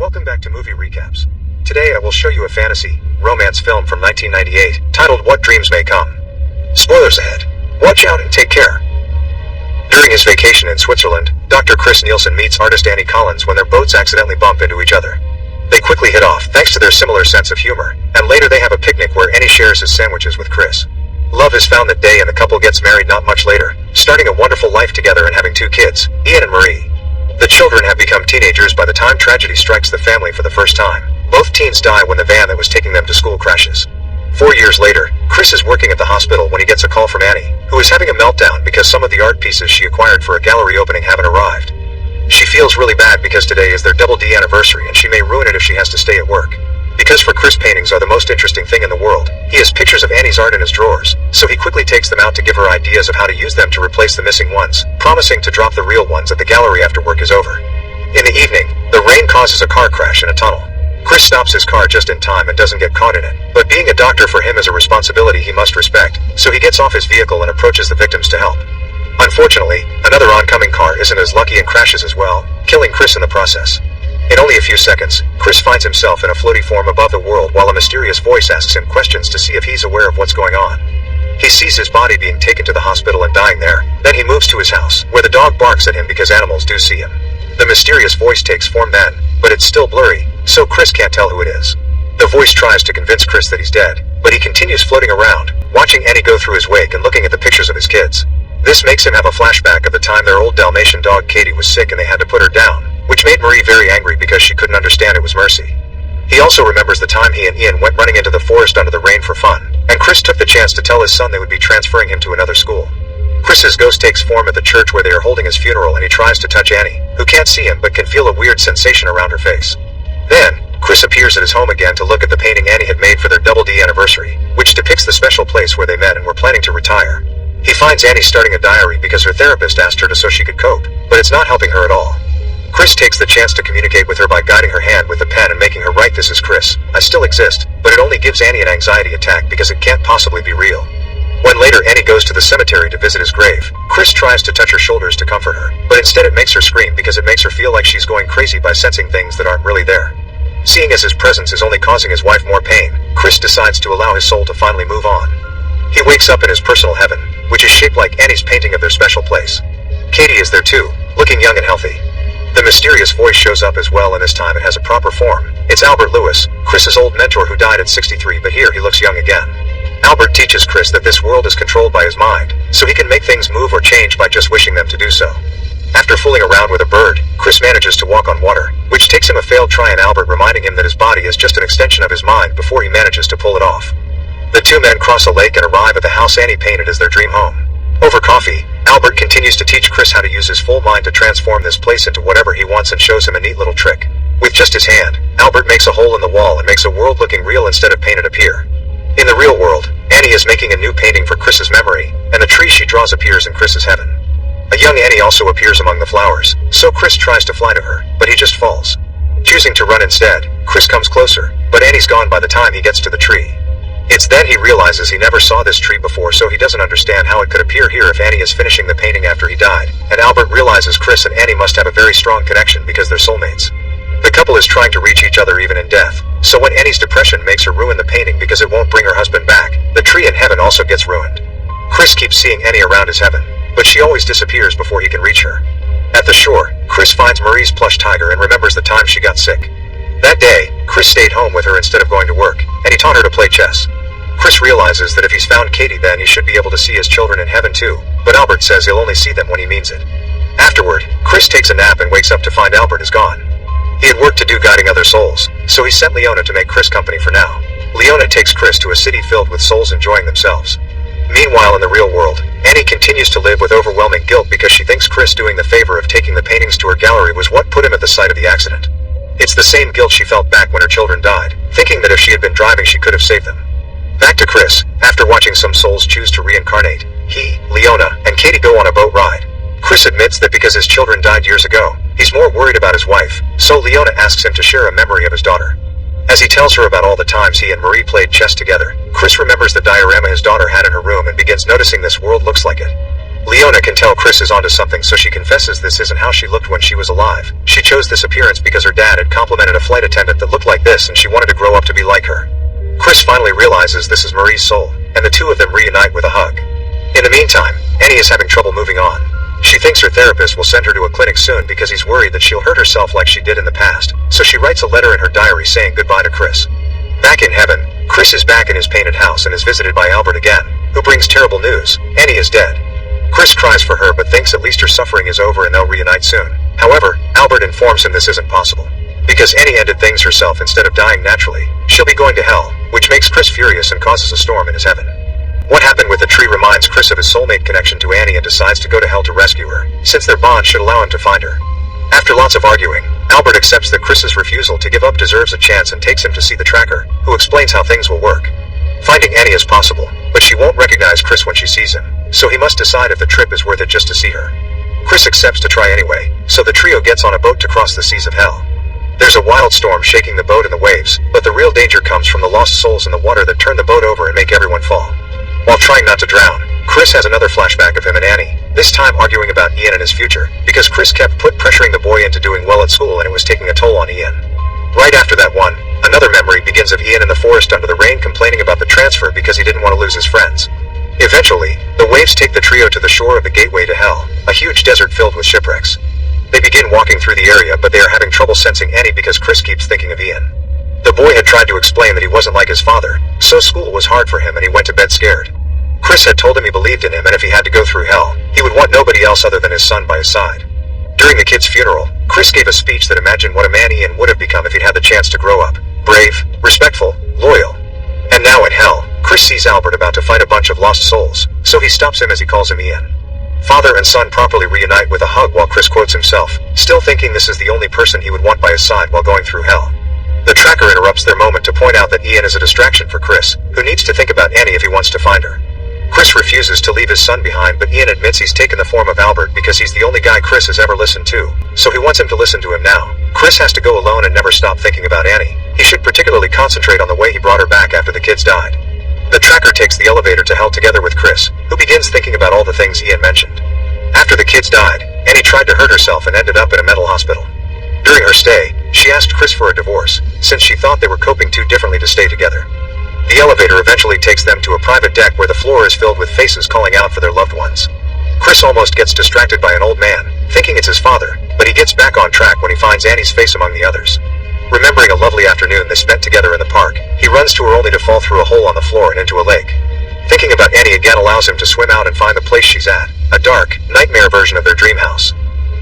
Welcome back to Movie Recaps. Today I will show you a fantasy, romance film from 1998, titled What Dreams May Come. Spoilers ahead. Watch out and take care. During his vacation in Switzerland, Dr. Chris Nielsen meets artist Annie Collins when their boats accidentally bump into each other. They quickly hit off thanks to their similar sense of humor, and later they have a picnic where Annie shares his sandwiches with Chris. Love is found that day and the couple gets married not much later, starting a wonderful life together and having 2 kids, Ian and Marie. The children have become teenagers by the time tragedy strikes the family for the first time. Both teens die when the van that was taking them to school crashes. 4 years later, Chris is working at the hospital when he gets a call from Annie, who is having a meltdown because some of the art pieces she acquired for a gallery opening haven't arrived. She feels really bad because today is their double D anniversary and she may ruin it if she has to stay at work. Because for Chris, paintings are the most interesting thing in the world, he has pictures of Annie's art in his drawers, so he quickly takes them out to give her ideas of how to use them to replace the missing ones, promising to drop the real ones at the gallery after work is over. In the evening, the rain causes a car crash in a tunnel. Chris stops his car just in time and doesn't get caught in it, but being a doctor for him is a responsibility he must respect, so he gets off his vehicle and approaches the victims to help. Unfortunately, another oncoming car isn't as lucky and crashes as well, killing Chris in the process. In only a few seconds, Chris finds himself in a floaty form above the world while a mysterious voice asks him questions to see if he's aware of what's going on. He sees his body being taken to the hospital and dying there, then he moves to his house, where the dog barks at him because animals do see him. The mysterious voice takes form then, but it's still blurry, so Chris can't tell who it is. The voice tries to convince Chris that he's dead, but he continues floating around, watching Annie go through his wake and looking at the pictures of his kids. This makes him have a flashback of the time their old Dalmatian dog Katie was sick and they had to put her down, which made Marie very angry because she couldn't understand it was Mercy. He also remembers the time he and Ian went running into the forest under the rain for fun, and Chris took the chance to tell his son they would be transferring him to another school. Chris's ghost takes form at the church where they are holding his funeral and he tries to touch Annie, who can't see him but can feel a weird sensation around her face. Then, Chris appears at his home again to look at the painting Annie had made for their double D anniversary, which depicts the special place where they met and were planning to retire. He finds Annie starting a diary because her therapist asked her to so she could cope, but it's not helping her at all. Chris takes the chance to communicate with her by guiding her hand with a pen and making her write, "This is Chris, I still exist," but it only gives Annie an anxiety attack because it can't possibly be real. When later Annie goes to the cemetery to visit his grave, Chris tries to touch her shoulders to comfort her, but instead it makes her scream because it makes her feel like she's going crazy by sensing things that aren't really there. Seeing as his presence is only causing his wife more pain, Chris decides to allow his soul to finally move on. He wakes up in his personal heaven, which is shaped like Annie's painting of their special place. Katie is there too, looking young and healthy. The mysterious voice shows up as well, and this time it has a proper form. It's Albert Lewis, Chris's old mentor who died at 63, but here he looks young again. Albert teaches Chris that this world is controlled by his mind, so he can make things move or change by just wishing them to do so. After fooling around with a bird, Chris manages to walk on water, which takes him a failed try, and Albert reminding him that his body is just an extension of his mind before he manages to pull it off. The 2 men cross a lake and arrive at the house Annie painted as their dream home. Over coffee, Albert continues to teach Chris how to use his full mind to transform this place into whatever he wants and shows him a neat little trick. With just his hand, Albert makes a hole in the wall and makes a world looking real instead of painted appear. In the real world, Annie is making a new painting for Chris's memory, and the tree she draws appears in Chris's heaven. A young Annie also appears among the flowers, so Chris tries to fly to her, but he just falls. Choosing to run instead, Chris comes closer, but Annie's gone by the time he gets to the tree. It's then he realizes he never saw this tree before, so he doesn't understand how it could appear here if Annie is finishing the painting after he died, and Albert realizes Chris and Annie must have a very strong connection because they're soulmates. The couple is trying to reach each other even in death, so when Annie's depression makes her ruin the painting because it won't bring her husband back, the tree in heaven also gets ruined. Chris keeps seeing Annie around his heaven, but she always disappears before he can reach her. At the shore, Chris finds Marie's plush tiger and remembers the time she got sick. That day, Chris stayed home with her instead of going to work, and he taught her to play chess. Chris realizes that if he's found Katie, then he should be able to see his children in heaven too, but Albert says he'll only see them when he means it. Afterward, Chris takes a nap and wakes up to find Albert is gone. He had work to do guiding other souls, so he sent Leona to make Chris company for now. Leona takes Chris to a city filled with souls enjoying themselves. Meanwhile, in the real world, Annie continues to live with overwhelming guilt because she thinks Chris doing the favor of taking the paintings to her gallery was what put him at the site of the accident. It's the same guilt she felt back when her children died, thinking that if she had been driving she could have saved them. Back to Chris, after watching some souls choose to reincarnate, he, Leona, and Katie go on a boat ride. Chris admits that because his children died years ago, he's more worried about his wife, so Leona asks him to share a memory of his daughter. As he tells her about all the times he and Marie played chess together, Chris remembers the diorama his daughter had in her room and begins noticing this world looks like it. Leona can tell Chris is onto something, so she confesses this isn't how she looked when she was alive. She chose this appearance because her dad had complimented a flight attendant that looked like this and she wanted to grow up to be like her. Chris finally realizes this is Marie's soul, and the two of them reunite with a hug. In the meantime, Annie is having trouble moving on. She thinks her therapist will send her to a clinic soon because he's worried that she'll hurt herself like she did in the past, so she writes a letter in her diary saying goodbye to Chris. Back in heaven, Chris is back in his painted house and is visited by Albert again, who brings terrible news: Annie is dead. Chris cries for her but thinks at least her suffering is over and they'll reunite soon. However, Albert informs him this isn't possible. Because Annie ended things herself instead of dying naturally, she'll be going to hell, which makes Chris furious and causes a storm in his heaven. What happened with the tree reminds Chris of his soulmate connection to Annie and decides to go to hell to rescue her, since their bond should allow him to find her. After lots of arguing, Albert accepts that Chris's refusal to give up deserves a chance and takes him to see the tracker, who explains how things will work. Finding Annie is possible, but she won't recognize Chris when she sees him, so he must decide if the trip is worth it just to see her. Chris accepts to try anyway, so the trio gets on a boat to cross the seas of hell. There's a wild storm shaking the boat and the waves, but the real danger comes from the lost souls in the water that turn the boat over and make everyone fall. While trying not to drown, Chris has another flashback of him and Annie, this time arguing about Ian and his future, because Chris kept pressuring the boy into doing well at school and it was taking a toll on Ian. Right after that one, another memory begins of Ian in the forest under the rain complaining about the transfer because he didn't want to lose his friends. Eventually, the waves take the trio to the shore of the gateway to hell, a huge desert filled with shipwrecks. They begin walking through the area but they are having trouble sensing Annie because Chris keeps thinking of Ian. The boy had tried to explain that he wasn't like his father, so school was hard for him and he went to bed scared. Chris had told him he believed in him and if he had to go through hell, he would want nobody else other than his son by his side. During the kid's funeral, Chris gave a speech that imagined what a man Ian would have become if he'd had the chance to grow up: brave, respectful, loyal. And now in hell, Chris sees Albert about to fight a bunch of lost souls, so he stops him as he calls him Ian. Father and son properly reunite with a hug while Chris quotes himself, still thinking this is the only person he would want by his side while going through hell. The tracker interrupts their moment to point out that Ian is a distraction for Chris, who needs to think about Annie if he wants to find her. Chris refuses to leave his son behind but Ian admits he's taken the form of Albert because he's the only guy Chris has ever listened to, so he wants him to listen to him now. Chris has to go alone and never stop thinking about Annie. He should particularly concentrate on the way he brought her back after the kids died. The tracker takes the elevator to hell together with Chris, who begins thinking about all the things Ian mentioned. After the kids died, Annie tried to hurt herself and ended up in a mental hospital. During her stay, she asked Chris for a divorce, since she thought they were coping too differently to stay together. The elevator eventually takes them to a private deck where the floor is filled with faces calling out for their loved ones. Chris almost gets distracted by an old man, thinking it's his father, but he gets back on track when he finds Annie's face among the others. Remembering a lovely afternoon they spent together in the park, he runs to her only to fall through a hole on the floor and into a lake. Thinking about Annie again allows him to swim out and find the place she's at, a dark, nightmare version of their dream house.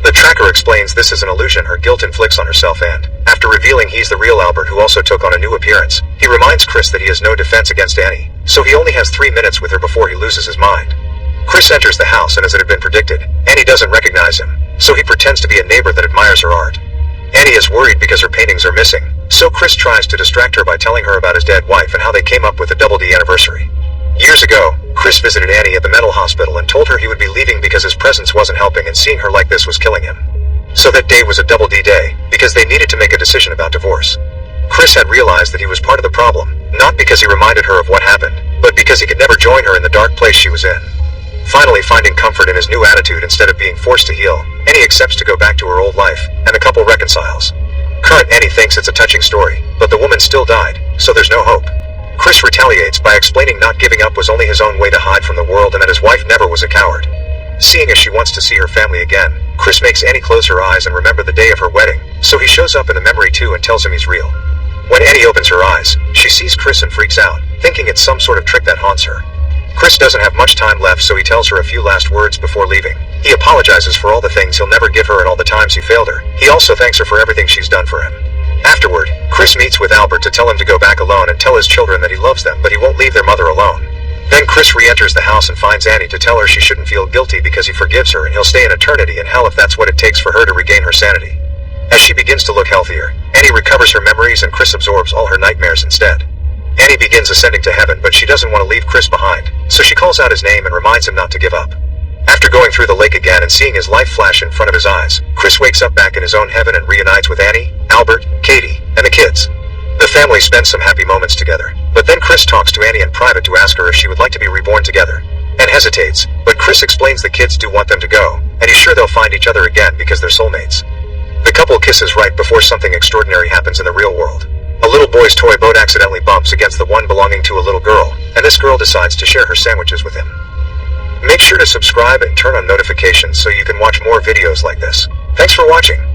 The tracker explains this is an illusion her guilt inflicts on herself and, after revealing he's the real Albert who also took on a new appearance, he reminds Chris that he has no defense against Annie, so he only has 3 minutes with her before he loses his mind. Chris enters the house and as it had been predicted, Annie doesn't recognize him, so he pretends to be a neighbor that admires her art. Annie is worried because her paintings are missing, so Chris tries to distract her by telling her about his dead wife and how they came up with the Double D anniversary. Years ago, Chris visited Annie at the mental hospital and told her he would be leaving because his presence wasn't helping and seeing her like this was killing him. So that day was a Double D day, because they needed to make a decision about divorce. Chris had realized that he was part of the problem, not because he reminded her of what happened, but because he could never join her in the dark place she was in. Finally finding comfort in his new attitude instead of being forced to heal, Annie accepts to go back to her old life, and the couple reconciles. Current Annie thinks it's a touching story, but the woman still died, so there's no hope. Chris retaliates by explaining not giving up was only his own way to hide from the world and that his wife never was a coward. Seeing as she wants to see her family again, Chris makes Annie close her eyes and remember the day of her wedding, so he shows up in the memory too and tells him he's real. When Annie opens her eyes, she sees Chris and freaks out, thinking it's some sort of trick that haunts her. Chris doesn't have much time left so he tells her a few last words before leaving. He apologizes for all the things he'll never give her and all the times he failed her. He also thanks her for everything she's done for him. Afterward, Chris meets with Albert to tell him to go back alone and tell his children that he loves them but he won't leave their mother alone. Then Chris re-enters the house and finds Annie to tell her she shouldn't feel guilty because he forgives her and he'll stay an eternity in hell if that's what it takes for her to regain her sanity. As she begins to look healthier, Annie recovers her memories and Chris absorbs all her nightmares instead. Annie begins ascending to heaven but she doesn't want to leave Chris behind, so she calls out his name and reminds him not to give up. After going through the lake again and seeing his life flash in front of his eyes, Chris wakes up back in his own heaven and reunites with Annie, Albert, Katie, and the kids. The family spends some happy moments together, but then Chris talks to Annie in private to ask her if she would like to be reborn together, and hesitates, but Chris explains the kids do want them to go, and he's sure they'll find each other again because they're soulmates. The The couple kisses right before something extraordinary happens in the real world. A little boy's toy boat accidentally bumps against the one belonging to a little girl, and this girl decides to share her sandwiches with him. Make sure to subscribe and turn on notifications so you can watch more videos like this. Thanks for watching.